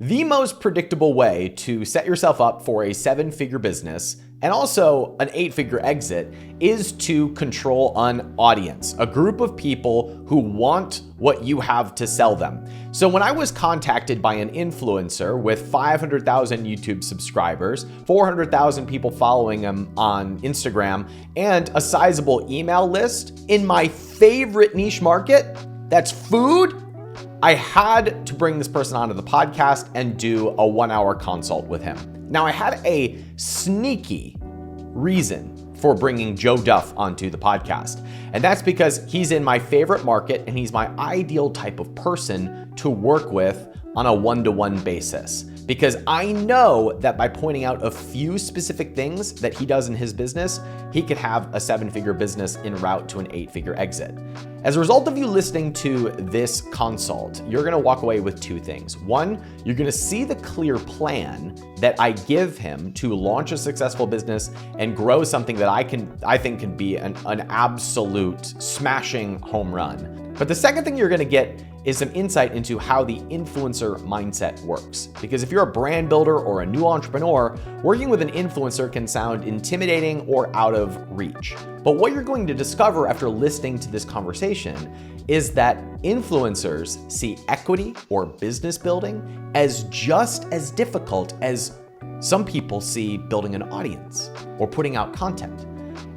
The most predictable way to set yourself up for a 7-figure business and also an 8-figure exit is to control an audience, a group of people who want what you have to sell them. So when I was contacted by an influencer with 500,000 YouTube subscribers, 400,000 people following him on Instagram, and a sizable email list in my favorite niche market, that's food, I had to bring this person onto the podcast and do a 1-hour consult with him. Now, I had a sneaky reason for bringing Joe Duff onto the podcast, and that's because he's in my favorite market and he's my ideal type of person to work with on a one-to-one basis. Because I know that by pointing out a few specific things that he does in his business, he could have a 7-figure business en route to an 8-figure exit. As a result of you listening to this consult, you're gonna walk away with 2 things. One, you're gonna see the clear plan that I give him to launch a successful business and grow something that I think can be an absolute smashing home run. But the second thing you're gonna get is some insight into how the influencer mindset works. Because if you're a brand builder or a new entrepreneur, working with an influencer can sound intimidating or out of reach. But what you're going to discover after listening to this conversation is that influencers see equity or business building as just as difficult as some people see building an audience or putting out content.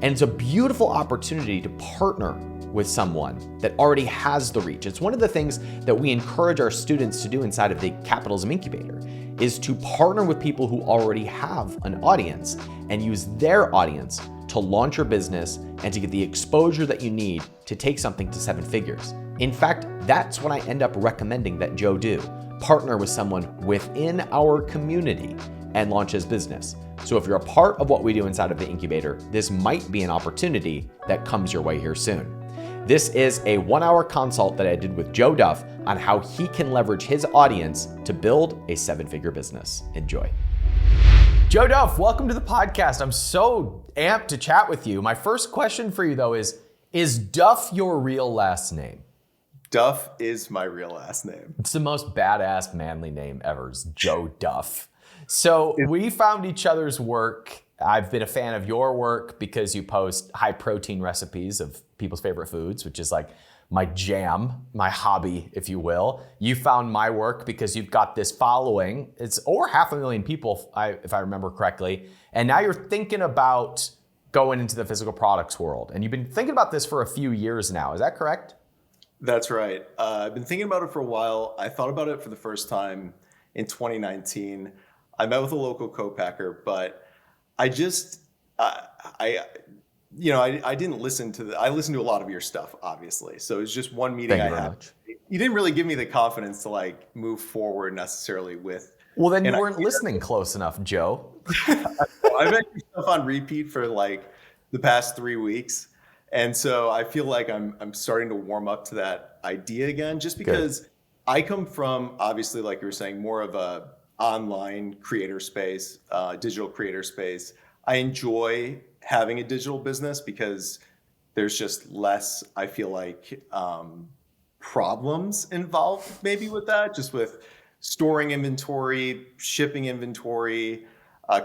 And it's a beautiful opportunity to partner with someone that already has the reach. It's one of the things that we encourage our students to do inside of the Capitalism Incubator, is to partner with people who already have an audience and use their audience to launch your business and to get the exposure that you need to take something to 7 figures. In fact, that's what I end up recommending that Joe do. Partner with someone within our community and launch his business. So if you're a part of what we do inside of the incubator, this might be an opportunity that comes your way here soon. This is a 1-hour consult that I did with Joe Duff on how he can leverage his audience to build a 7-figure business. Enjoy. Joe Duff, welcome to the podcast. I'm so amped to chat with you. My first question for you though is Duff your real last name? Duff is my real last name. It's the most badass manly name ever. It's Joe Duff. So we found each other's work. I've been a fan of your work because you post high protein recipes of people's favorite foods, which is like my jam, my hobby, if you will. You found my work because you've got this following. It's over 500,000 people, if I remember correctly. And now you're thinking about going into the physical products world. And you've been thinking about this for a few years now. Is that correct? That's right. I've been thinking about it for a while. I thought about it for the first time in 2019. I met with a local co-packer, but I just, I didn't listen to I listened to a lot of your stuff, obviously. So it's just one meeting I had. You didn't really give me the confidence to like move forward necessarily with. Well, then you weren't listening close enough, Joe. I've had your stuff on repeat for like the past 3 weeks. And so I feel like I'm starting to warm up to that idea again, just because I come from, obviously, like you were saying, more of a online creator space, digital creator space. I enjoy having a digital business because there's just less, I feel like, problems involved maybe with that, just with storing inventory, shipping inventory,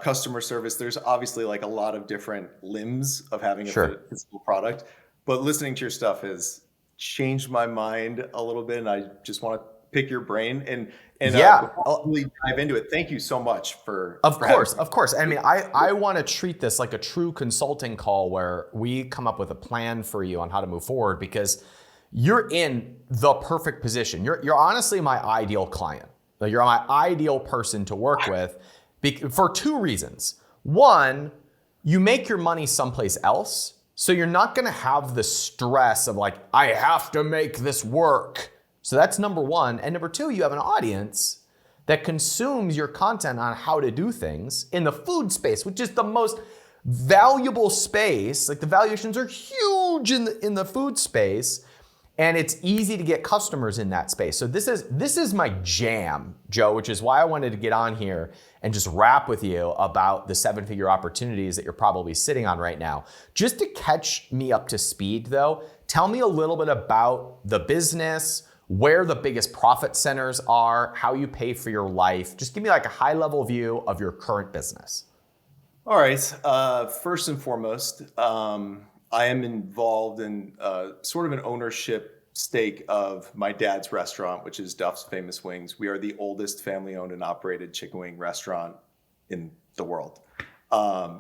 customer service. There's obviously like a lot of different limbs of having a physical product, but listening to your stuff has changed my mind a little bit, and I just want to pick your brain and really dive into it. Thank you so much for Of course. I mean, I want to treat this like a true consulting call where we come up with a plan for you on how to move forward, because you're in the perfect position. You're honestly my ideal client. You're my ideal person to work with for 2 reasons. One, you make your money someplace else, so you're not going to have the stress of like, I have to make this work. So that's number one. And number 2, you have an audience that consumes your content on how to do things in the food space, which is the most valuable space. Like the valuations are huge in the food space, and it's easy to get customers in that space. So this is my jam, Joe, which is why I wanted to get on here and just rap with you about the 7-figure opportunities that you're probably sitting on right now. Just to catch me up to speed though, tell me a little bit about the business, where the biggest profit centers are, how you pay for your life. Just give me like a high level view of your current business. All right. First and foremost, I am involved in sort of an ownership stake of my dad's restaurant, which is Duff's Famous Wings. We are the oldest family-owned and operated chicken wing restaurant in the world.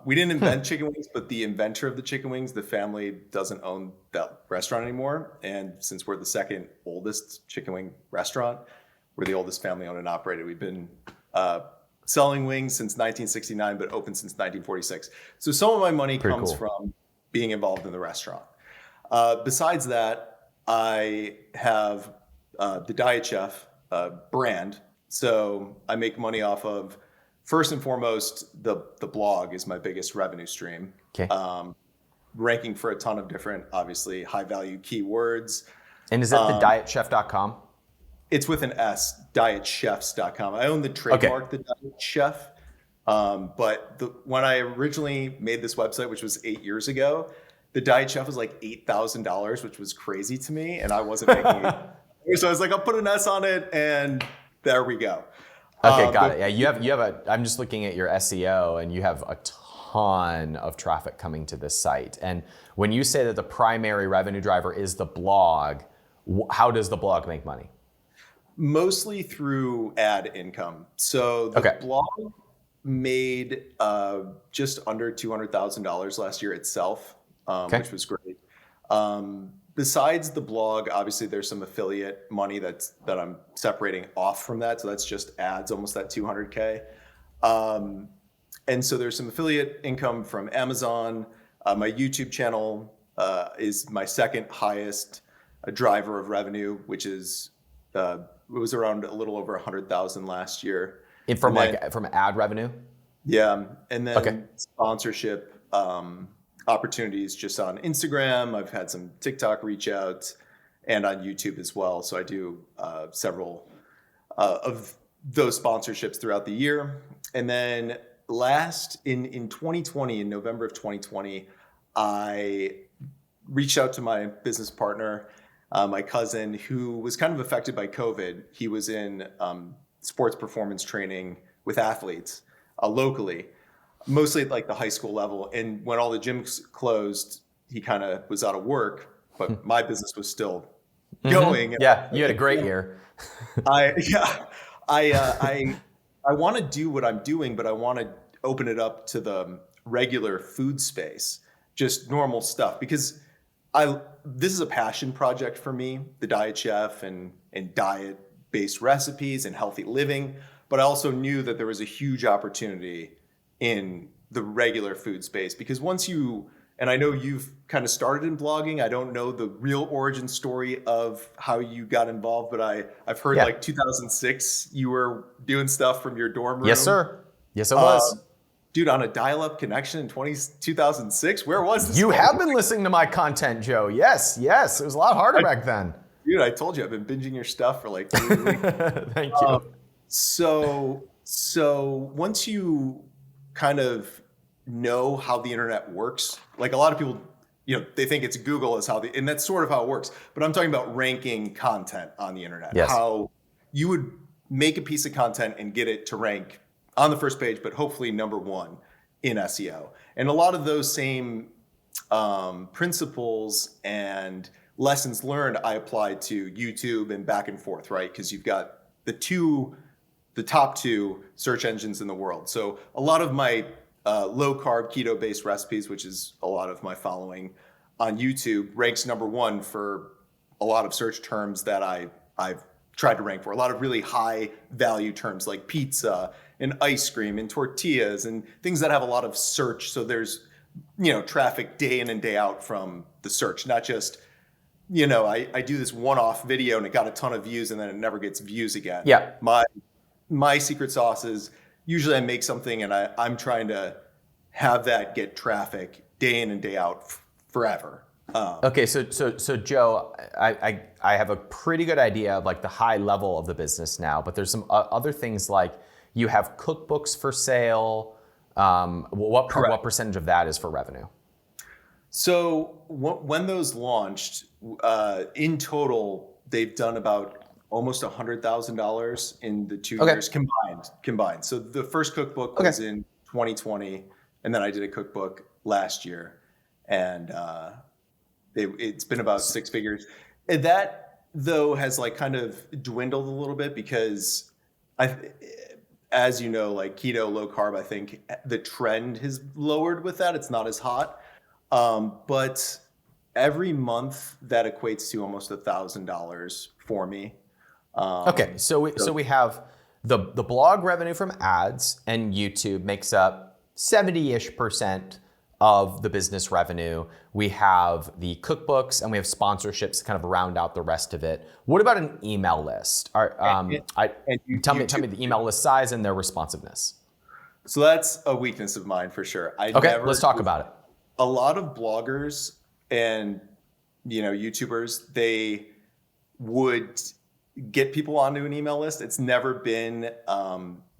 We didn't invent chicken wings, but the inventor of the chicken wings, the family doesn't own that restaurant anymore. And since we're the second oldest chicken wing restaurant, we're the oldest family-owned and operated. We've been selling wings since 1969, but open since 1946. So some of my money comes from being involved in the restaurant. Besides that, I have the Diet Chef brand. So I make money off of, first and foremost, the blog is my biggest revenue stream. Okay. Ranking for a ton of different, obviously, high value keywords. And is that the dietchef.com? It's with an S, dietchefs.com. I own the trademark, The Diet Chef. But when I originally made this website, which was 8 years ago, the Diet Chef was like $8,000, which was crazy to me. And I wasn't making it. So I was like, I'll put an S on it, and there we go. Okay, got it. Yeah, you have I'm just looking at your SEO, and you have a ton of traffic coming to this site. And when you say that the primary revenue driver is the blog, how does the blog make money? Mostly through ad income. So the blog made just under $200,000 last year itself, which was great. Besides the blog, obviously there's some affiliate money that I'm separating off from that. So that's just ads, almost that $200K. And so there's some affiliate income from Amazon. My YouTube channel is my second highest driver of revenue, which is it was around a little over 100,000 last year. From ad revenue? Yeah. And then sponsorship opportunities just on Instagram. I've had some TikTok reach outs and on YouTube as well. So I do several of those sponsorships throughout the year. And then in 2020, in November of 2020, I reached out to my business partner, my cousin, who was kind of affected by COVID. He was in sports performance training with athletes locally, mostly at like the high school level. And when all the gyms closed, he kind of was out of work, but my business was still going. Yeah, you had a great year. I want to do what I'm doing, but I want to open it up to the regular food space, just normal stuff, because this is a passion project for me, the Diet Chef and diet-based recipes and healthy living. But I also knew that there was a huge opportunity in the regular food space, because and I know you've kind of started in blogging. I don't know the real origin story of how you got involved, but I've heard like 2006, you were doing stuff from your dorm room. Yes, sir. Yes, it was. Dude, on a dial-up connection in 2006, where was this? You have been listening to my content, Joe. Yes. It was a lot harder back then. Dude, I told you, I've been binging your stuff for like 3 weeks. Thank you. So once you kind of know how the internet works, like a lot of people, they think it's Google and that's sort of how it works. But I'm talking about ranking content on the internet. Yes. How you would make a piece of content and get it to rank on the first page, but hopefully number one in SEO. And a lot of those same principles and lessons learned I applied to YouTube and back and forth, right? Because you've got the top two search engines in the world. So a lot of my low carb keto based recipes, which is a lot of my following on YouTube, ranks number one for a lot of search terms that I've tried to rank for. A lot of really high value terms like pizza and ice cream and tortillas and things that have a lot of search. So there's, traffic day in and day out from the search, not just, I do this one-off video and it got a ton of views and then it never gets views again. Yeah. My secret sauce is usually I make something and I'm trying to have that get traffic day in and day out forever. Okay, so Joe, I have a pretty good idea of like the high level of the business now, but there's some other things like you have cookbooks for sale. What percentage of that is for revenue? So when those launched, in total, they've done about almost $100,000 in the 2 years combined. So the first cookbook was in 2020, and then I did a cookbook last year, and it's been about 6 figures. And that though has like kind of dwindled a little bit because as you know, like keto, low carb, I think the trend has lowered with that. It's not as hot. But every month that equates to almost $1,000 for me. So we have the blog revenue from ads, and YouTube makes up 70-ish% of the business revenue. We have the cookbooks, and we have sponsorships to kind of round out the rest of it. What about an email list? Tell me the email list size and their responsiveness. So that's a weakness of mine for sure. Let's talk about it. A lot of bloggers and YouTubers, they would get people onto an email list. It's never been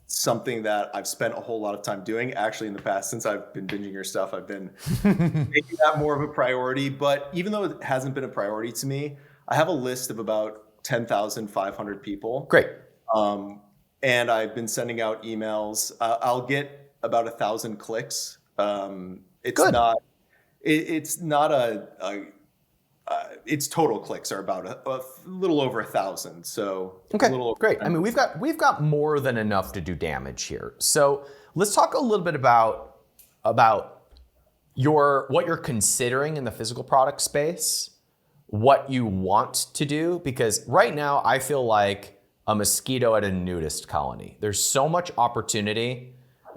something that I've spent a whole lot of time doing. Actually, in the past, since I've been binging your stuff, I've been making that more of a priority. But even though it hasn't been a priority to me, I have a list of about 10,500 people. Great. And I've been sending out emails. I'll get about 1,000 clicks. It's Good. Its total clicks are about a little over 1,000. So great. I mean, we've got more than enough to do damage here. So let's talk a little bit about what you're considering in the physical product space, what you want to do, because right now I feel like a mosquito at a nudist colony. There's so much opportunity,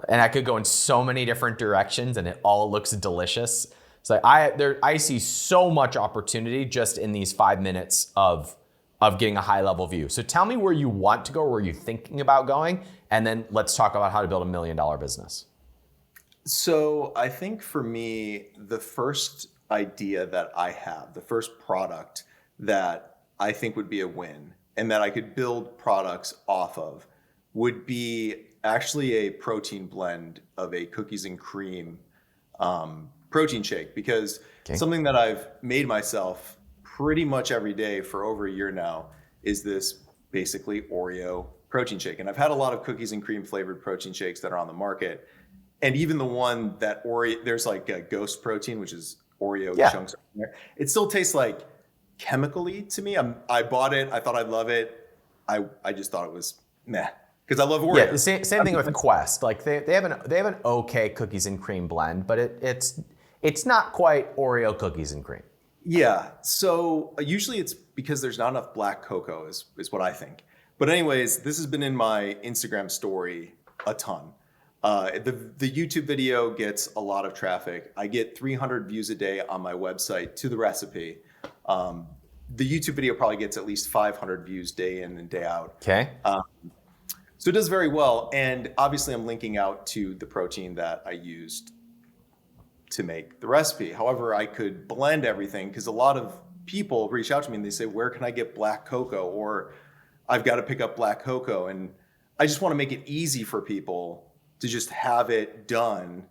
and I could go in so many different directions, and it all looks delicious. It's like I see so much opportunity just in these 5 minutes of getting a high level view. So tell me where you want to go, where you're thinking about going, and then let's talk about how to build $1 million business. So I think for me, the first idea that I have, the first product that I think would be a win and that I could build products off of would be actually a protein blend of a cookies and cream protein shake, because something that I've made myself pretty much every day for over a year now is this basically Oreo protein shake. And I've had a lot of cookies and cream flavored protein shakes that are on the market. And even the one that there's like a ghost protein, which is Oreo chunks in there. It still tastes like chemically to me. I bought it. I thought I'd love it. I just thought it was meh. Because I love Oreo. Yeah, the same thing with Quest. Like they have an okay cookies and cream blend, but it's not quite Oreo cookies and cream. Yeah. So usually it's because there's not enough black cocoa is what I think. But anyways, this has been in my Instagram story a ton. The YouTube video gets a lot of traffic. I get 300 views a day on my website to the recipe. The YouTube video probably gets at least 500 views day in and day out. Okay. So it does very well. And obviously I'm linking out to the protein that I used to make the recipe. However, I could blend everything because a lot of people reach out to me and they say, where can I get black cocoa? Or I've got to pick up black cocoa. And I just want to make it easy for people to just have it done,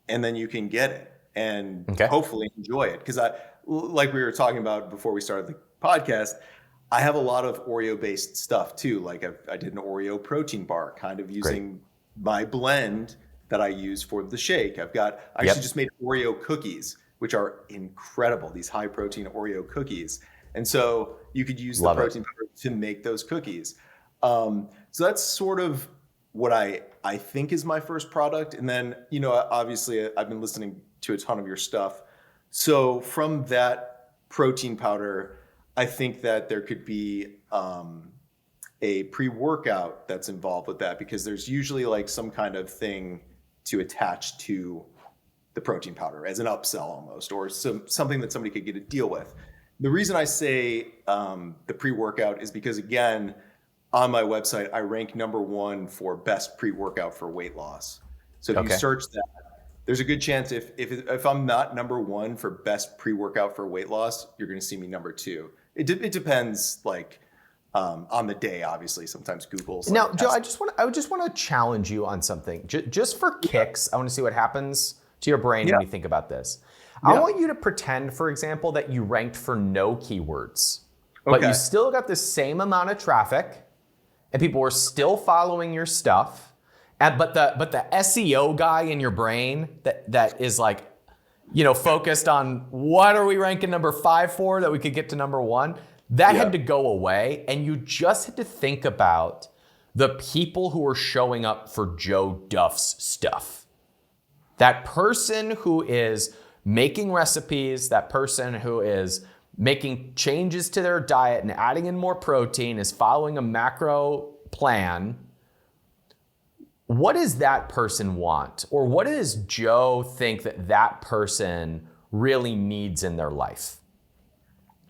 and then you can get it and hopefully enjoy it. Because like we were talking about before we started the podcast, I have a lot of Oreo-based stuff too. Like I did an Oreo protein bar, kind of using my blend that I use for the shake. I actually just made Oreo cookies, which are incredible. These high protein Oreo cookies. And so you could use the protein powder to make those cookies. So that's sort of what I think is my first product. And then, obviously I've been listening to a ton of your stuff. So from that protein powder, I think that there could be a pre-workout that's involved with that, because there's usually like some kind of thing to attach to the protein powder as an upsell almost, or something that somebody could get a deal with. The reason I say the pre-workout is because, again, on my website, I rank #1 for best pre-workout for weight loss. So if you search that, there's a good chance if I'm not #1 for best pre-workout for weight loss, you're going to see me #2. It depends, like on the day. Obviously, sometimes Google's now. Joe, I just want to challenge you on something, just for kicks. I want to see what happens to your brain when you think about this. I want you to pretend, for example, that you ranked for no keywords. but Okay. you still got the same amount of traffic, and people are still following your stuff. But the SEO guy in your brain that is like, focused on what are we ranking number 5 for that we could get to number 1, that had to go away, and you just had to think about the people who are showing up for Joe Duff's stuff. That person who is making recipes, that person who is making changes to their diet and adding in more protein, is following a macro plan. What does that person want? Or what does Joe think that person really needs in their life?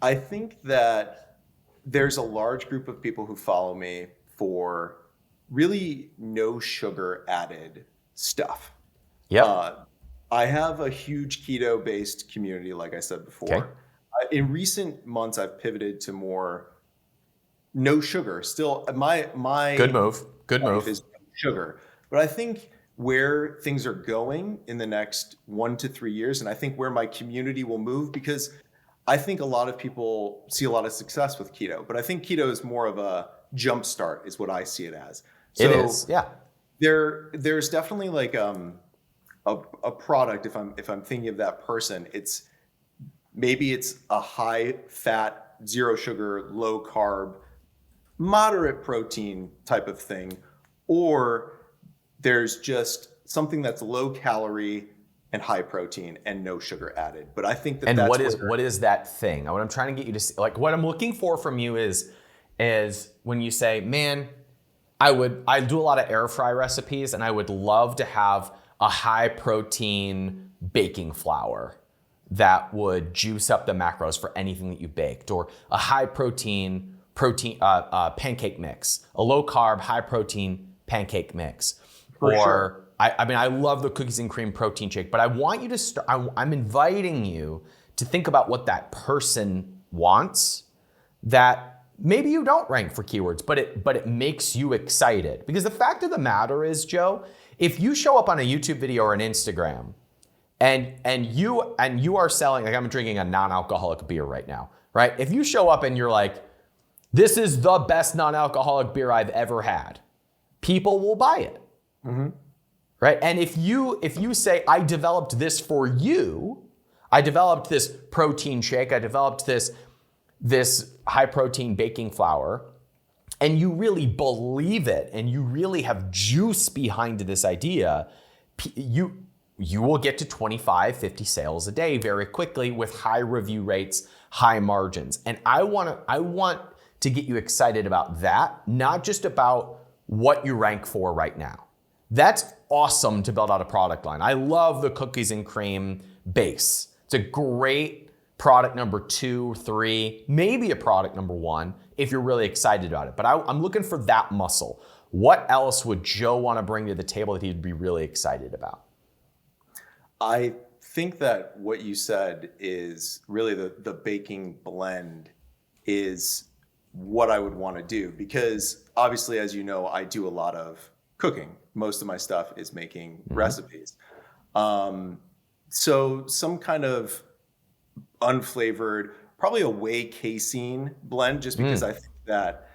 I think that there's a large group of people who follow me for really no sugar added stuff. Yep. I have a huge keto based community, like I said before. Okay. In recent months, I've pivoted to more no sugar. Still, my Good move. Good move. is sugar. But I think where things are going in the next 1 to 3 years, and I think where my community will move, because I think a lot of people see a lot of success with keto, but I think keto is more of a jump start, is what I see it as. So it is, yeah. There's definitely like a product. If I'm thinking of that person, maybe it's a high fat, zero sugar, low carb, moderate protein type of thing, or there's just something that's low calorie and high protein and no sugar added. But I think that's what is that thing? What I'm trying to get you to see, like what I'm looking for from you is when you say, man, I do a lot of air fry recipes and I would love to have a high protein baking flour that would juice up the macros for anything that you baked, or a high protein pancake mix, a low carb, high protein pancake mix. Sure. I love the cookies and cream protein shake, but I want you to start, I'm inviting you to think about what that person wants that maybe you don't rank for keywords, but it makes you excited. Because the fact of the matter is, Joe, if you show up on a YouTube video or an Instagram and you are selling, like I'm drinking a non-alcoholic beer right now, right? If you show up and you're like, this is the best non-alcoholic beer I've ever had, people will buy it. Mm-hmm. Right? And if you say, I developed this for you, I developed this protein shake, I developed this high protein baking flour, and you really believe it and you really have juice behind this idea, you will get to 25, 50 sales a day very quickly with high review rates, high margins. And I want to get you excited about that, not just about what you rank for right now. That's awesome to build out a product line. I love the cookies and cream base. It's a great product number 2, 3, maybe a product number 1 if you're really excited about it. But I'm looking for that muscle. What else would Joe want to bring to the table that he'd be really excited about? I think that what you said is really the baking blend is what I would want to do, because obviously, as you know, I do a lot of cooking. Most of my stuff is making recipes. So some kind of unflavored, probably a whey casein blend, just because I think that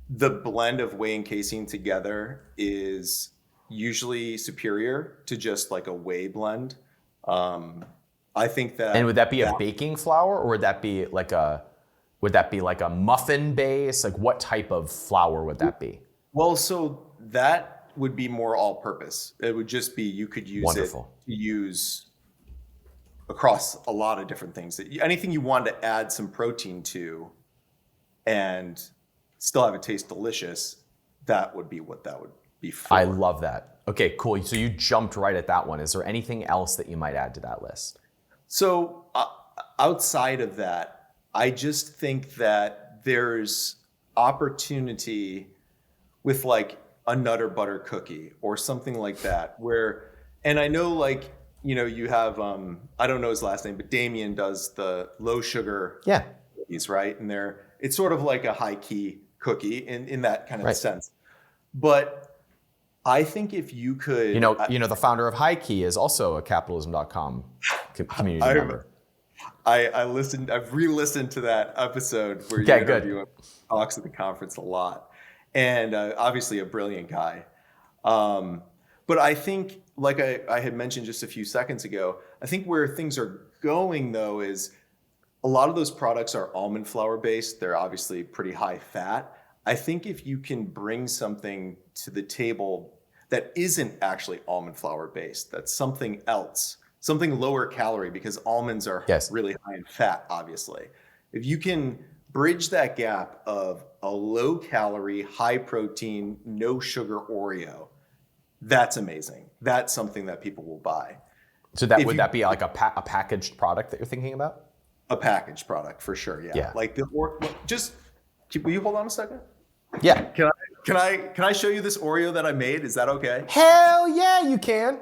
the blend of whey and casein together is usually superior to just like a whey blend. I think that. And would that be a baking flour, or would that be like a muffin base? Like what type of flour would that be? Well, so that would be more all-purpose. It would just be, you could use Wonderful. it to use across a lot of different things. Anything you want to add some protein to and still have it taste delicious, that would be what that would be for. I love that. Okay, cool. So you jumped right at that one. Is there anything else that you might add to that list? So outside of that, I just think that there's opportunity with like a Nutter Butter cookie or something like that, where, and I know like, you have, I don't know his last name, but Damien does the low sugar cookies, right? And it's sort of like a high key cookie in that kind of sense. But I think if you could, the founder of High Key is also a capitalism.com community member. I've re-listened to that episode where you Okay, interview good. him, talks at the conference a lot, and obviously a brilliant guy. But I think, like I had mentioned just a few seconds ago, I think where things are going though is a lot of those products are almond flour based. They're obviously pretty high fat. I think if you can bring something to the table that isn't actually almond flour based, that's something else, something lower calorie, because almonds are Yes. really high in fat, obviously. If you can bridge that gap of a low calorie, high protein, no sugar Oreo, that's amazing. That's something that people will buy. So would that be like a packaged product that you're thinking about? A packaged product for sure, yeah. Yeah. Like will you hold on a second? Yeah. Can I show you this Oreo that I made? Is that okay? Hell yeah, you can.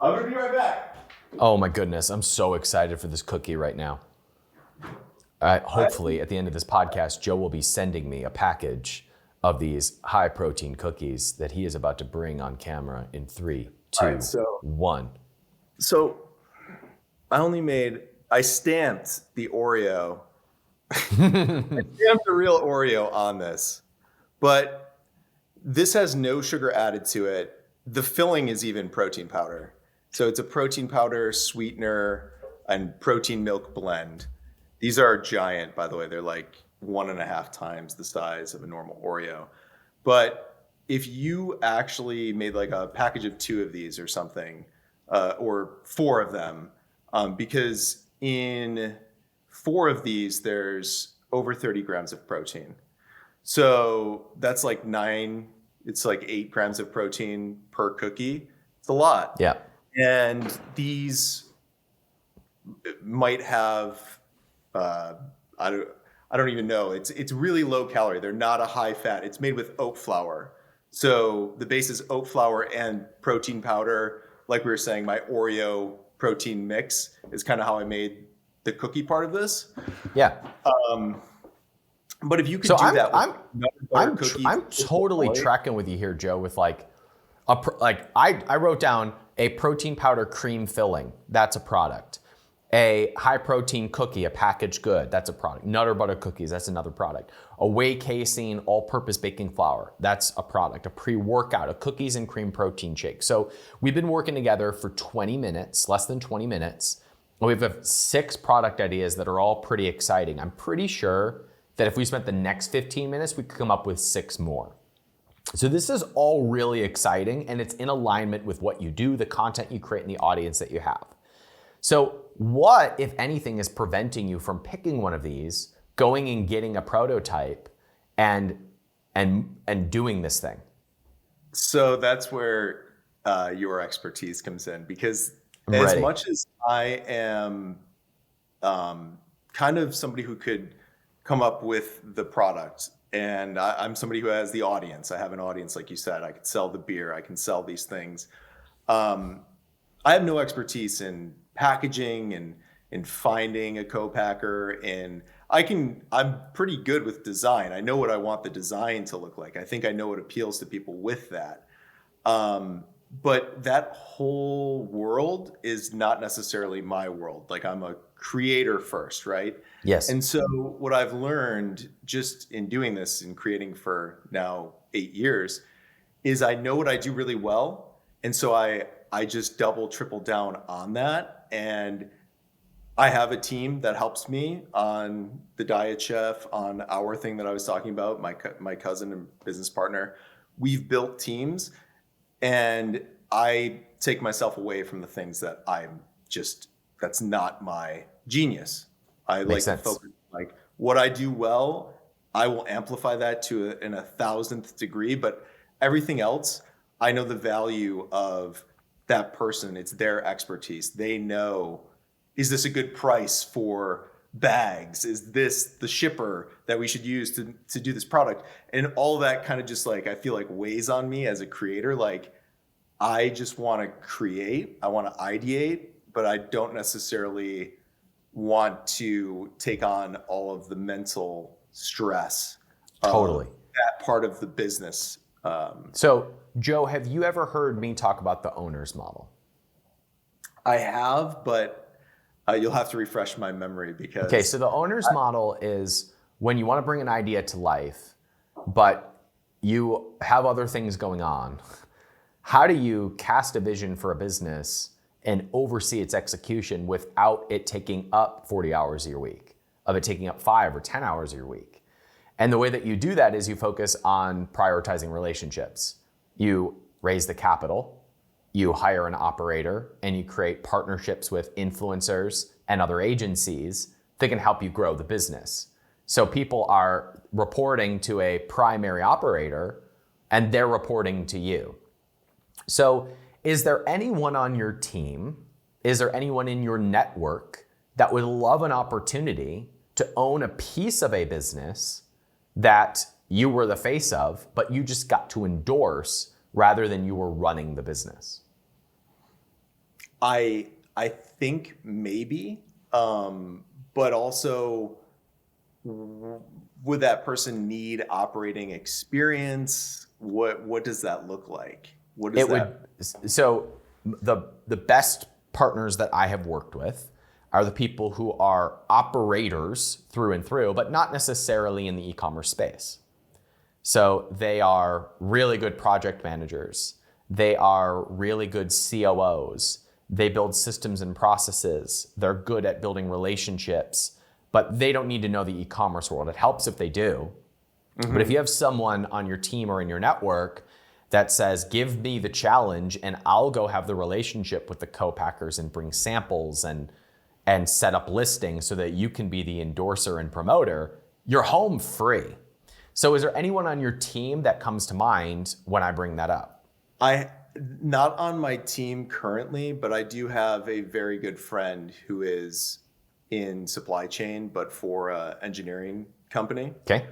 I'm gonna be right back. Oh my goodness, I'm so excited for this cookie right now. Hopefully, at the end of this podcast, Joe will be sending me a package of these high protein cookies that he is about to bring on camera in 3, 2, 1. So I stamped the Oreo. I stamped the real Oreo on this, but this has no sugar added to it. The filling is even protein powder. So it's a protein powder, sweetener, and protein milk blend. These are giant, by the way. They're like 1.5 times the size of a normal Oreo. But if you actually made like a package of 2 of these or something, or 4 of them, because in 4 of these, there's over 30 grams of protein. So that's like 8 grams of protein per cookie. It's a lot. Yeah. And these might have, I don't even know. It's really low calorie. They're not a high fat. It's made with oat flour. So the base is oat flour and protein powder. Like we were saying, my Oreo protein mix is kind of how I made the cookie part of this. Yeah. But if you could do that, I'm totally tracking with you here, Joe. With I wrote down a protein powder cream filling. That's a product. A high protein cookie, a packaged good. That's a product. Nutter butter cookies. That's another product. A whey casein all-purpose baking flour. That's a product. A pre-workout, a cookies and cream protein shake. So we've been working together for 20 minutes, less than 20 minutes. We have 6 product ideas that are all pretty exciting. I'm pretty sure that if we spent the next 15 minutes, we could come up with 6 more. So this is all really exciting, and it's in alignment with what you do, the content you create, and the audience that you have. So what, if anything, is preventing you from picking one of these, going and getting a prototype, and doing this thing? So that's where your expertise comes in, because as much as I am kind of somebody who could come up with the product, and I'm somebody who has the audience. I have an audience, like you said. I could sell the beer. I can sell these things. I have no expertise in packaging and in finding a co-packer, and I'm pretty good with design. I know what I want the design to look like. I think I know what appeals to people with that. But that whole world is not necessarily my world. Like, I'm a creator first, right? Yes. And so what I've learned just in doing this and creating for now 8 years is I know what I do really well. And so I just double, triple down on that. And I have a team that helps me on the Diet Chef, on our thing that I was talking about, my cousin and business partner. We've built teams, and I take myself away from the things that that's not my genius. I like to focus, like, what I do well, I will amplify that to in 1,000th degree, but everything else, I know the value of that person. It's their expertise. They know, is this a good price for bags? Is this the shipper that we should use to do this product? And all that kind of just like, I feel like weighs on me as a creator. Like, I just want to create, I want to ideate, but I don't necessarily want to take on all of the mental stress. Totally. That part of the business. So, Joe, have you ever heard me talk about the owner's model? I have, but You'll have to refresh my memory because... Okay, so the owner's model is when you want to bring an idea to life, but you have other things going on. How do you cast a vision for a business and oversee its execution without it taking up 40 hours of your week, of it taking up 5 or 10 hours of your week? And the way that you do that is you focus on prioritizing relationships. You raise the capital, you hire an operator, and you create partnerships with influencers and other agencies that can help you grow the business. So people are reporting to a primary operator and they're reporting to you. So is there anyone on your team, is there anyone in your network that would love an opportunity to own a piece of a business that you were the face of, but you just got to endorse rather than you were running the business? I think maybe, but also would that person need operating experience? What does that look like? What is that? So the best partners that I have worked with are the people who are operators through and through, but not necessarily in the e-commerce space. So they are really good project managers. They are really good COOs. They build systems and processes. They're good at building relationships, but they don't need to know the e-commerce world. It helps if they do. Mm-hmm. But if you have someone on your team or in your network that says, give me the challenge and I'll go have the relationship with the co-packers and bring samples and set up listings so that you can be the endorser and promoter, you're home free. So is there anyone on your team that comes to mind when I bring that up? Not on my team currently, but I do have a very good friend who is in supply chain, but for an engineering company. Okay.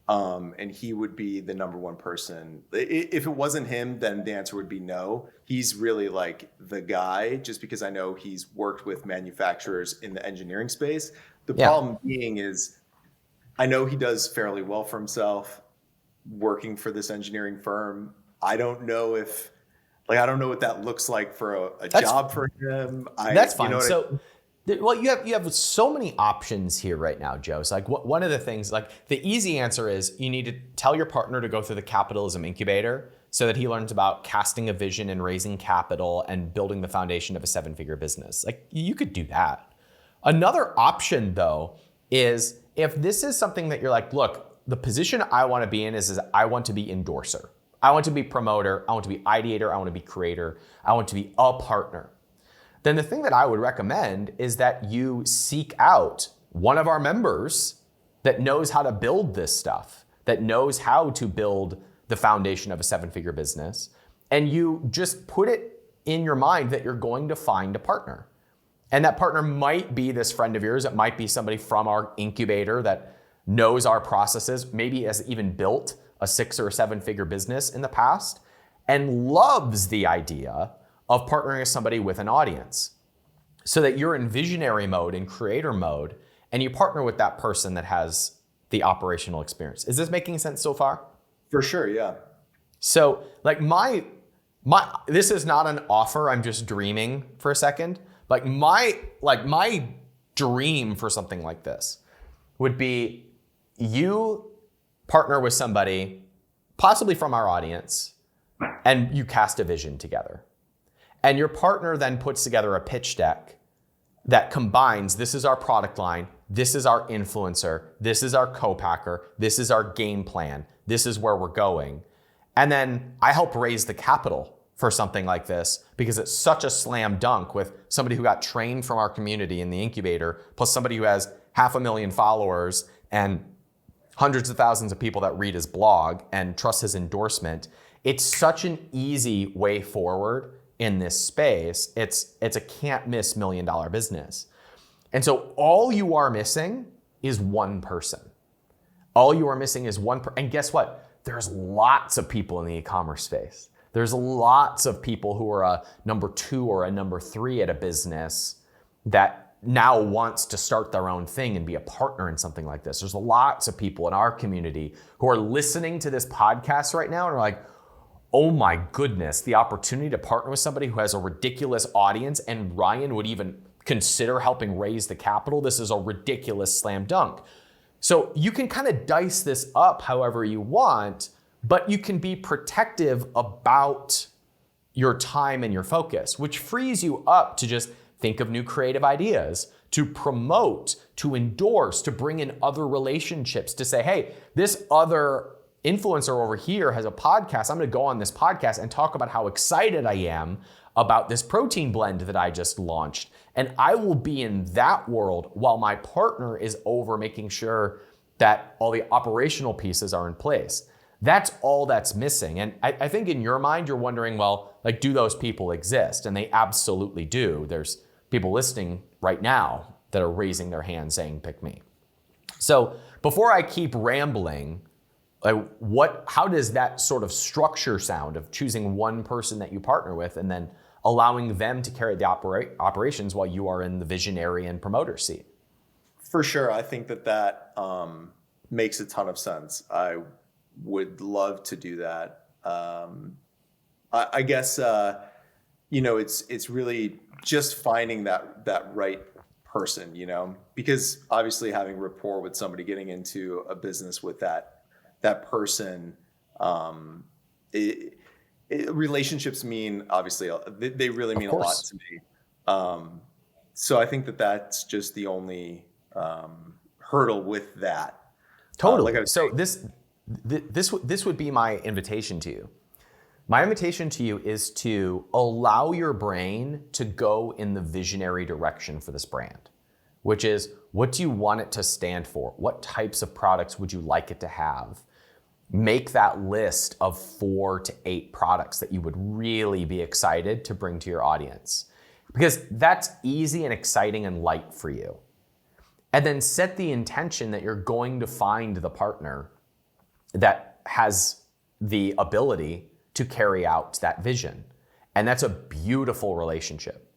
And he would be the number one person. If it wasn't him, then the answer would be no. He's really like the guy, just because I know he's worked with manufacturers in the engineering space. The problem being is I know he does fairly well for himself working for this engineering firm. I don't know what that looks like for a job for him. That's fine. You know well, you have so many options here right now, Joe. So like one of the things, like the easy answer is you need to tell your partner to go through the capitalism incubator so that he learns about casting a vision and raising capital and building the foundation of a 7-figure business. Like you could do that. Another option though is if this is something that you're like, look, the position I want to be in is I want to be endorser. I want to be promoter. I want to be ideator. I want to be creator. I want to be a partner. Then the thing that I would recommend is that you seek out one of our members that knows how to build this stuff, that knows how to build the foundation of a 7-figure business, and you just put it in your mind that you're going to find a partner. And that partner might be this friend of yours. It might be somebody from our incubator that knows our processes, maybe has even built a 6 or 7-figure business in the past and loves the idea of partnering with somebody with an audience so that you're in visionary mode and creator mode and you partner with that person that has the operational experience. Is this making sense so far? For sure, yeah. So like this is not an offer, I'm just dreaming for a second. Like my dream for something like this would be you partner with somebody, possibly from our audience, and you cast a vision together. And your partner then puts together a pitch deck that combines, this is our product line, this is our influencer, this is our co-packer, this is our game plan, this is where we're going. And then I help raise the capital for something like this because it's such a slam dunk with somebody who got trained from our community in the incubator, plus somebody who has 500,000 followers and hundreds of thousands of people that read his blog and trust his endorsement. It's such an easy way forward in this space. It's a can't miss $1 million business. And so all you are missing is one person. All you are missing is and guess what? There's lots of people in the e-commerce space. There's lots of people who are a number 2 or a number 3 at a business that now wants to start their own thing and be a partner in something like this. There's lots of people in our community who are listening to this podcast right now and are like, oh my goodness, the opportunity to partner with somebody who has a ridiculous audience, and Ryan would even consider helping raise the capital, this is a ridiculous slam dunk. So you can kind of dice this up however you want, but you can be protective about your time and your focus, which frees you up to just think of new creative ideas, to promote, to endorse, to bring in other relationships, to say, hey, this other influencer over here has a podcast. I'm going to go on this podcast and talk about how excited I am about this protein blend that I just launched. And I will be in that world while my partner is over making sure that all the operational pieces are in place. That's all that's missing. And I think in your mind, you're wondering, well, like, do those people exist? And they absolutely do. There's people listening right now that are raising their hand saying, pick me. So before I keep rambling, how does that sort of structure sound of choosing one person that you partner with and then allowing them to carry the operations while you are in the visionary and promoter seat? For sure. I think that makes a ton of sense. I would love to do that. I guess, it's really just finding that right person, because obviously having rapport with somebody, getting into a business with that person, relationships mean, obviously, they really mean a lot to me. So I think that's just the only hurdle with that. Totally. So this would be my invitation to you. My invitation to you is to allow your brain to go in the visionary direction for this brand, which is, what do you want it to stand for? What types of products would you like it to have? Make that list of 4 to 8 products that you would really be excited to bring to your audience, because that's easy and exciting and light for you. And then set the intention that you're going to find the partner that has the ability to carry out that vision. And that's a beautiful relationship,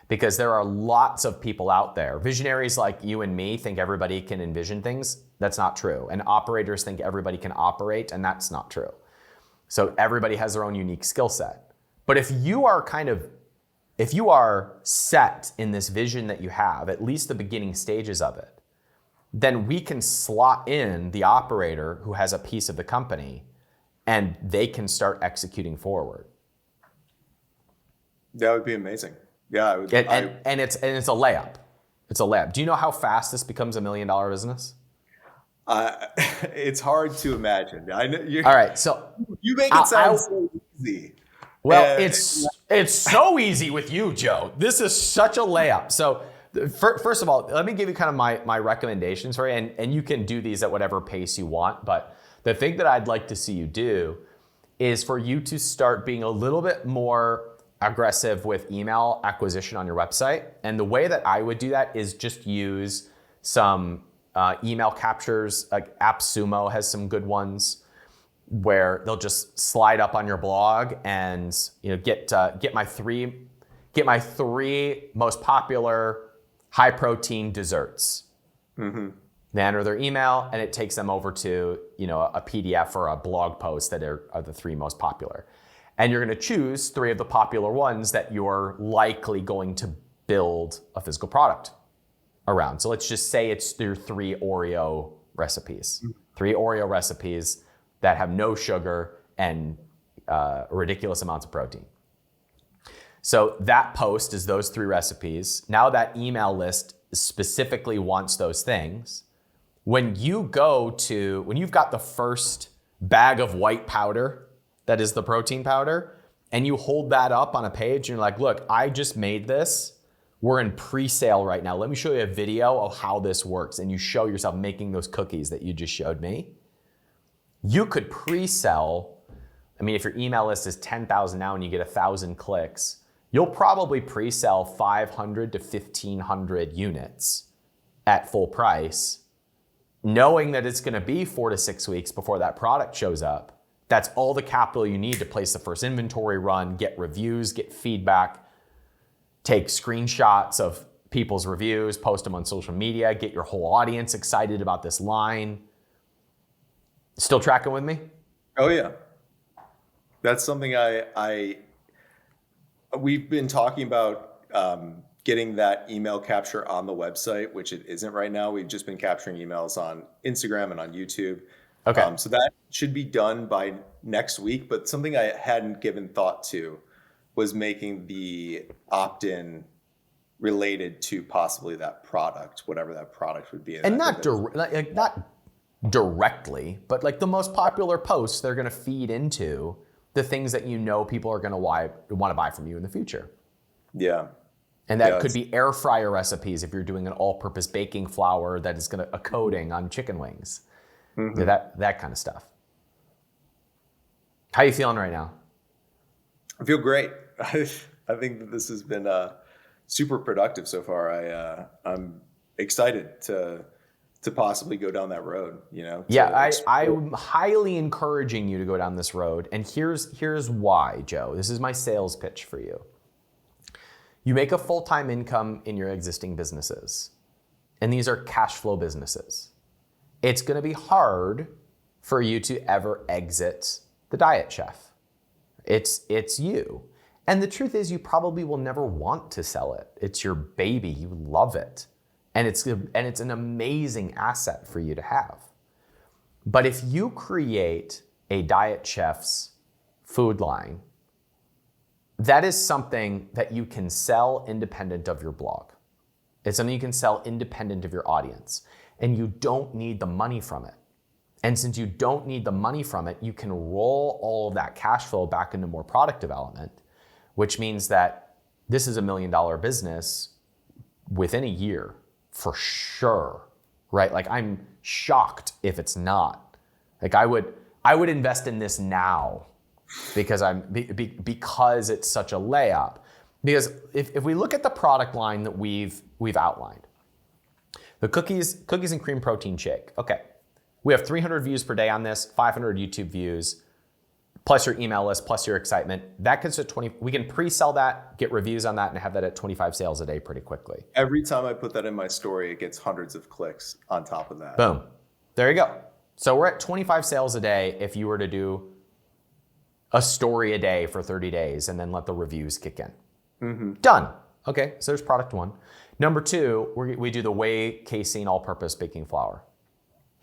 because there are lots of people out there. Visionaries like you and me think everybody can envision things. That's not true. And operators think everybody can operate, and that's not true. So everybody has their own unique skill set. But if you are set in this vision that you have, at least the beginning stages of it, then we can slot in the operator who has a piece of the company, and they can start executing forward. That would be amazing. Yeah, I would. And it's a layup. It's a layup. Do you know how fast this becomes $1 million business? It's hard to imagine. I know. All right, so you make it sound so easy. Well, it's so easy with you, Joe. This is such a layup. So first of all, let me give you kind of my recommendations for you, and you can do these at whatever pace you want. But the thing that I'd like to see you do is for you to start being a little bit more aggressive with email acquisition on your website. And the way that I would do that is just use some email captures. Like AppSumo has some good ones where they'll just slide up on your blog and get my three most popular high protein desserts. Mm-hmm. They enter their email and it takes them over to a PDF or a blog post that are the 3 most popular. And you're going to choose 3 of the popular ones that you're likely going to build a physical product around. So let's just say it's your 3 Oreo recipes. 3 Oreo recipes that have no sugar and ridiculous amounts of protein. So that post is those 3 recipes. Now that email list specifically wants those things. When you've got the first bag of white powder, that is the protein powder, and you hold that up on a page and you're like, look, I just made this. We're in pre-sale right now. Let me show you a video of how this works. And you show yourself making those cookies that you just showed me. You could pre-sell. I mean, if your email list is 10,000 now and you get 1,000 clicks, you'll probably pre-sell 500 to 1,500 units at full price, knowing that it's going to be 4 to 6 weeks before that product shows up. That's all the capital you need to place the first inventory run, get reviews, get feedback, take screenshots of people's reviews, post them on social media, get your whole audience excited about this line. Still tracking with me? Oh yeah. That's something we've been talking about getting that email capture on the website, which it isn't right now. We've just been capturing emails on Instagram and on YouTube. Okay. So that should be done by next week. But something I hadn't given thought to was making the opt-in related to possibly that product, whatever that product would be. And not directly, but like the most popular posts, they're going to feed into the things that people are going to want to buy from you in the future. Yeah. And that could be air fryer recipes if you're doing an all-purpose baking flour that is going to a coating on chicken wings. Mm-hmm. That kind of stuff. How are you feeling right now? I feel great. I think that this has been super productive so far. I'm excited to possibly go down that road. I'm highly encouraging you to go down this road. And here's why, Joe. This is my sales pitch for you. You make a full-time income in your existing businesses, and these are cash flow businesses. It's going to be hard for you to ever exit the diet chef. It's you. And the truth is, you probably will never want to sell it. It's your baby. You love it. And it's an amazing asset for you to have. But if you create a diet chef's food line, that is something that you can sell independent of your blog. It's something you can sell independent of your audience. And you don't need the money from it. And since you don't need the money from it, you can roll all of that cash flow back into more product development, which means that this is $1 million business within a year for sure, right? Like, I'm shocked if it's not. Like, I would invest in this now because because it's such a layup. Because if we look at the product line that we've outlined, the cookies and cream protein shake. Okay, we have 300 views per day on this, 500 YouTube views, plus your email list, plus your excitement. That gets to 20. We can pre-sell that, get reviews on that, and have that at 25 sales a day pretty quickly. Every time I put that in my story, it gets hundreds of clicks on top of that. Boom. There you go. So we're at 25 sales a day if you were to do a story a day for 30 days and then let the reviews kick in. Mm-hmm. Done. Okay, so there's product one. Number two, we do the whey casein all-purpose baking flour.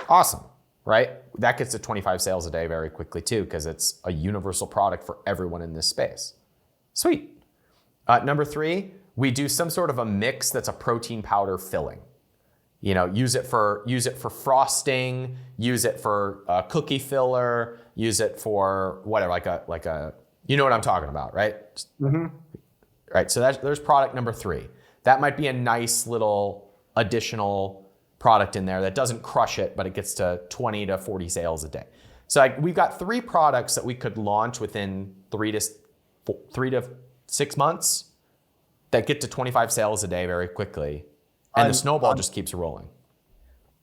Awesome, right? That gets to 25 sales a day very quickly too, because it's a universal product for everyone in this space. Sweet. Number three, we do some sort of a mix that's a protein powder filling. Use it for frosting, use it for cookie filler, use it for whatever, like a you know what I'm talking about, right? Mm-hmm. Right. So there's product number three. That might be a nice little additional product in there that doesn't crush it, but it gets to 20 to 40 sales a day. So we've got three products that we could launch within 3 to 6 months that get to 25 sales a day very quickly. And the snowball just keeps rolling.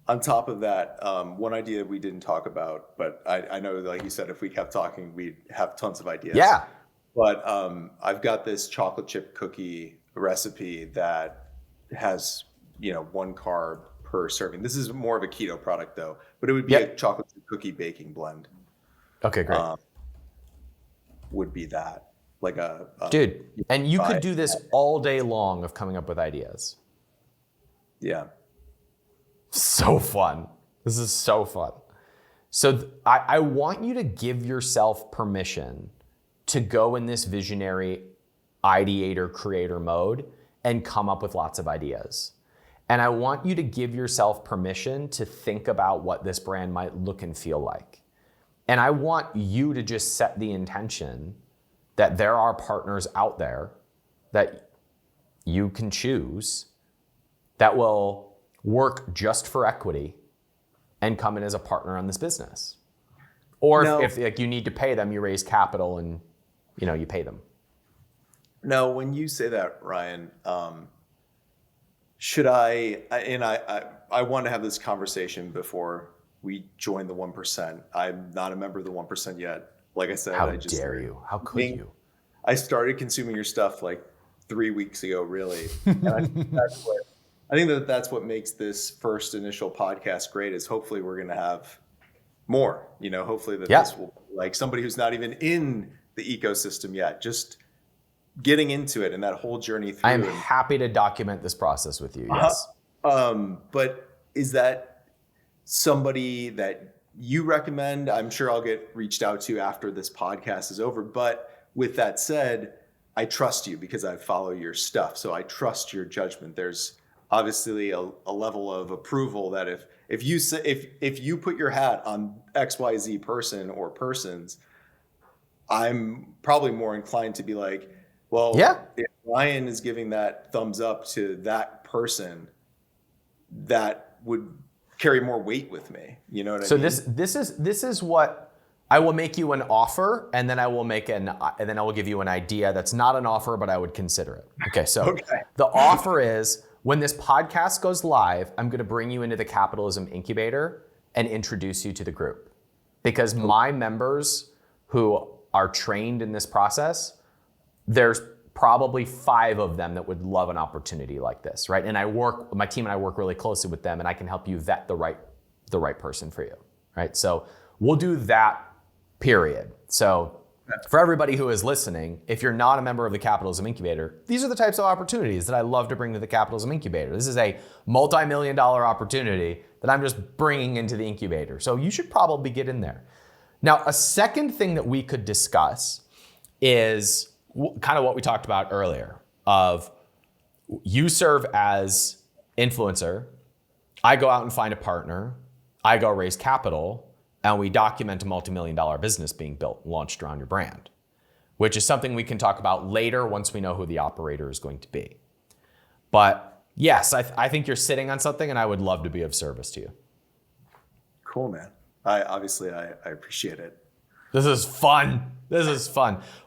On top of that, one idea we didn't talk about, but I know, like you said, if we kept talking, we'd have tons of ideas. Yeah. But I've got this chocolate chip cookie recipe that has, 1 carb per serving. This is more of a keto product though, but it would be a chocolate chip cookie baking blend. Okay, great. Would be that like a dude, and you could do this all day long of coming up with ideas. Yeah. So fun. This is so fun. So I want you to give yourself permission to go in this visionary ideator creator mode and come up with lots of ideas. And I want you to give yourself permission to think about what this brand might look and feel like. And I want you to just set the intention that there are partners out there that you can choose that will work just for equity and come in as a partner on this business. Or if you need to pay them, you raise capital and you pay them. No, when you say that, Ryan, should I want to have this conversation before we join the 1%. I'm not a member of the 1% yet. Like I said, how dare you? How could you? I started consuming your stuff like 3 weeks ago, really. And I think that's what makes this first initial podcast great, is hopefully we're going to have more, hopefully this will, like, somebody who's not even in the ecosystem yet, just getting into it and that whole journey through. I am happy to document this process with you. Yes. But is that somebody that you recommend? I'm sure I'll get reached out to after this podcast is over. But with that said, I trust you because I follow your stuff. So I trust your judgment. There's obviously a level of approval that if you put your hat on XYZ person or persons, I'm probably more inclined to be like, well, if Ryan is giving that thumbs up to that person, that would carry more weight with me. You know what I mean? So this is what I will make you an offer, and then I will give you an idea that's not an offer, but I would consider it. Okay, so the offer is, when this podcast goes live, I'm going to bring you into the Capitalism Incubator and introduce you to the group, because my members who are trained in this process, there's probably 5 of them that would love an opportunity like this, right? And my team and I work really closely with them, and I can help you vet the right person for you, right? So we'll do that, period. So for everybody who is listening, if you're not a member of the Capitalism Incubator, these are the types of opportunities that I love to bring to the Capitalism Incubator. This is a multi-million-dollar opportunity that I'm just bringing into the incubator. So you should probably get in there. Now, a second thing that we could discuss is kind of what we talked about earlier, of you serve as influencer, I go out and find a partner, I go raise capital, and we document a multi-million-dollar business being built, launched around your brand, which is something we can talk about later once we know who the operator is going to be. But yes, I think you're sitting on something, and I would love to be of service to you. Cool, man. I appreciate it. This is fun.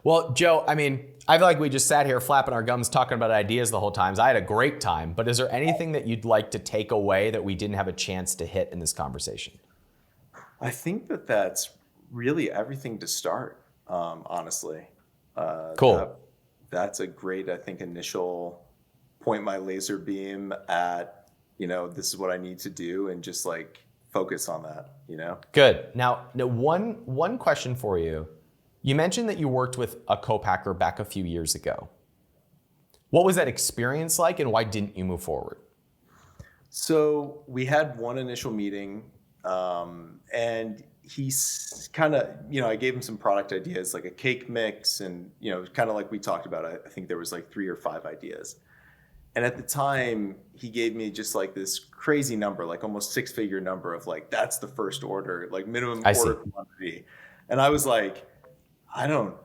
Well, Joe, I mean, I feel like we just sat here flapping our gums talking about ideas the whole time. So I had a great time, but is there anything that you'd like to take away that we didn't have a chance to hit in this conversation? I think that's really everything to start, honestly. Cool. That's a great, I think, initial point my laser beam at, this is what I need to do, and just like focus on that, Good. Now one question for you. You mentioned that you worked with a co-packer back a few years ago. What was that experience like, and why didn't you move forward? So we had one initial meeting, and he's kind of, I gave him some product ideas, like a cake mix, and, kind of like we talked about, I think there was like 3 or 5 ideas. And at the time, he gave me just like this crazy number, like almost 6-figure number of like, that's the first order, like minimum order quantity. And I was like, I don't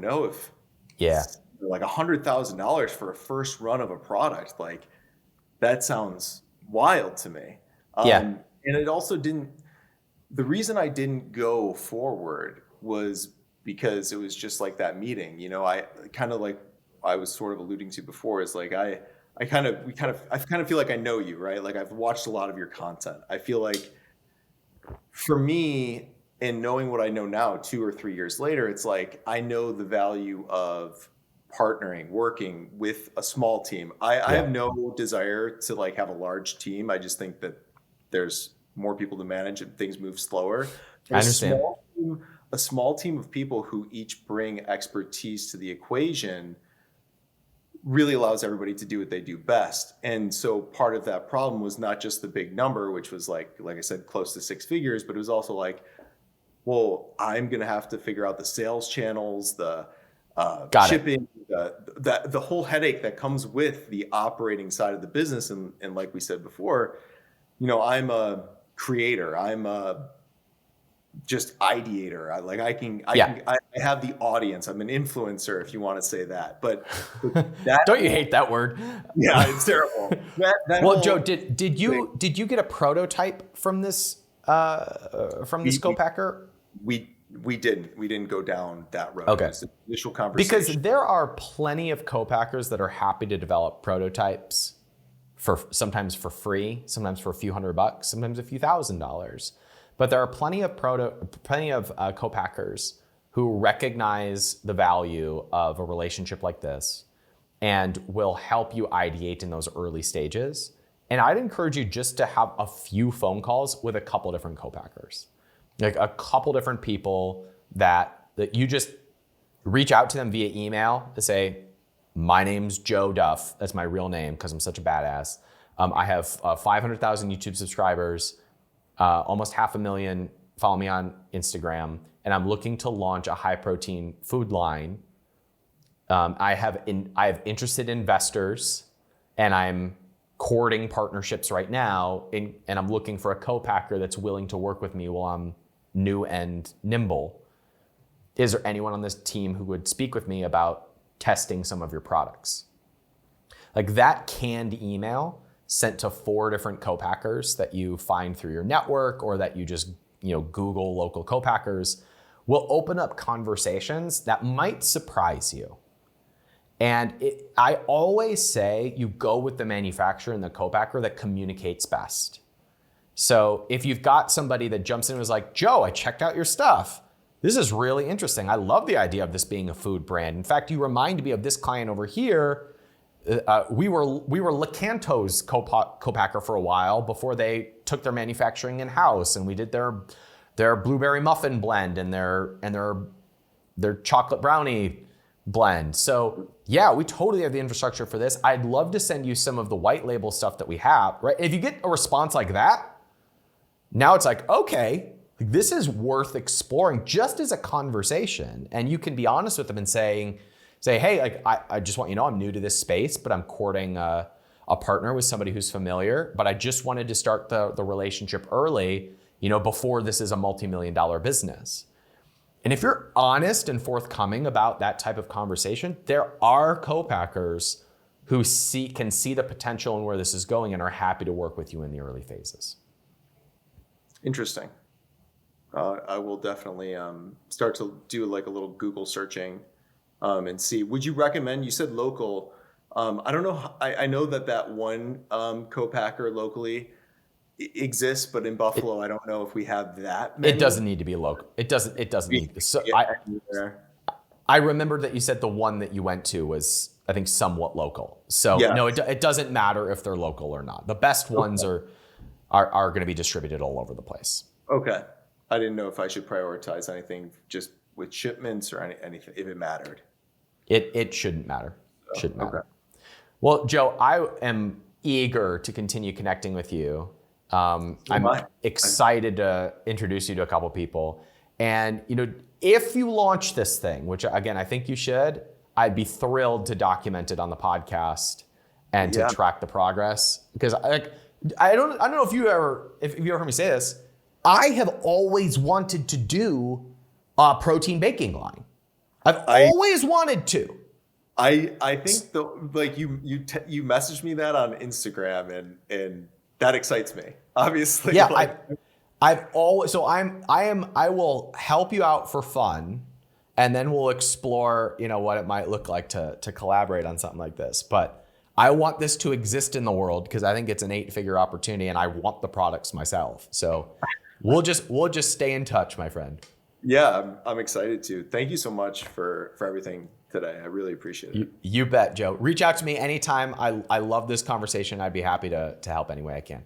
know if like $100,000 for a first run of a product, like that sounds wild to me. And it also the reason I didn't go forward was because it was just like that meeting, I kind of like I was sort of alluding to before, is like, I kind of feel like I know you, right? Like I've watched a lot of your content. I feel like for me, and knowing what I know now, 2 or 3 years later, it's like, I know the value of partnering, working with a small team. I have no desire to like have a large team. I just think that there's more people to manage and things move slower. I understand. A small team of people who each bring expertise to the equation really allows everybody to do what they do best. And so part of that problem was not just the big number, which was like I said, close to 6 figures, but it was also like, well, I'm going to have to figure out the sales channels, the shipping, the whole headache that comes with the operating side of the business. And like we said before, I'm a creator. I'm a just ideator. I have the audience. I'm an influencer, if you want to say that. But that don't you hate that word? Yeah, it's terrible. Joe, did you get a prototype from this co-packer? We didn't go down that road. Okay. It's an initial conversation. Because there are plenty of co-packers that are happy to develop prototypes sometimes for free, sometimes for a few $100, sometimes a few $1,000s. But there are plenty of co-packers who recognize the value of a relationship like this and will help you ideate in those early stages. And I'd encourage you just to have a few phone calls with a couple different co-packers, like a couple different people that you just reach out to them via email to say, My name's Joe Duff. That's my real name because I'm such a badass. I have 500,000 YouTube subscribers, almost 500,000 follow me on Instagram, and I'm looking to launch a high protein food line. I have interested investors, and I'm courting partnerships right now, and I'm looking for a co-packer that's willing to work with me while I'm new and nimble. Is there anyone on this team who would speak with me about testing some of your products? Like that canned email sent to 4 different co-packers that you find through your network or that you just Google local co-packers will open up conversations that might surprise you. And I always say you go with the manufacturer and the co-packer that communicates best. So if you've got somebody that jumps in and was like, Joe, I checked out your stuff. This is really interesting. I love the idea of this being a food brand. In fact, you remind me of this client over here. We were Lecanto's co-packer for a while before they took their manufacturing in-house, and we did their blueberry muffin blend and their chocolate brownie blend. So yeah, we totally have the infrastructure for this. I'd love to send you some of the white label stuff that we have, right? If you get a response like that, now it's like, okay, this is worth exploring just as a conversation. And you can be honest with them and say, hey, like I just want you to know I'm new to this space, but I'm courting a partner with somebody who's familiar, but I just wanted to start the relationship early, before this is a multi-million-dollar business. And if you're honest and forthcoming about that type of conversation, there are co-packers who can see the potential and where this is going and are happy to work with you in the early phases. Interesting. I will definitely start to do like a little Google searching and see. Would you recommend, you said local, I don't know, I know that one co-packer locally exists, but in Buffalo, I don't know if we have that many. It doesn't need to be local. It doesn't need. So I remember that you said the one that you went to was, I think, somewhat local. So no, it doesn't matter if they're local or not. The best ones are going to be distributed all over the place. Okay. I didn't know if I should prioritize anything just with shipments or anything, if it mattered. It shouldn't matter. Shouldn't matter. Okay. Well, Joe, I am eager to continue connecting with you. I'm excited to introduce you to a couple people. And, if you launch this thing, which again, I think you should, I'd be thrilled to document it on the podcast and to track the progress. Because I don't know if you ever heard me say this. I have always wanted to do a protein baking line. I've always wanted to. I think you messaged me that on Instagram and that excites me. Obviously. Yeah, I will help you out for fun, and then we'll explore, what it might look like to collaborate on something like this. But I want this to exist in the world because I think it's an 8-figure opportunity and I want the products myself. So we'll just stay in touch, my friend. Yeah, I'm excited to. Thank you so much for everything today. I really appreciate it. You bet, Joe. Reach out to me anytime. I love this conversation. I'd be happy to help any way I can.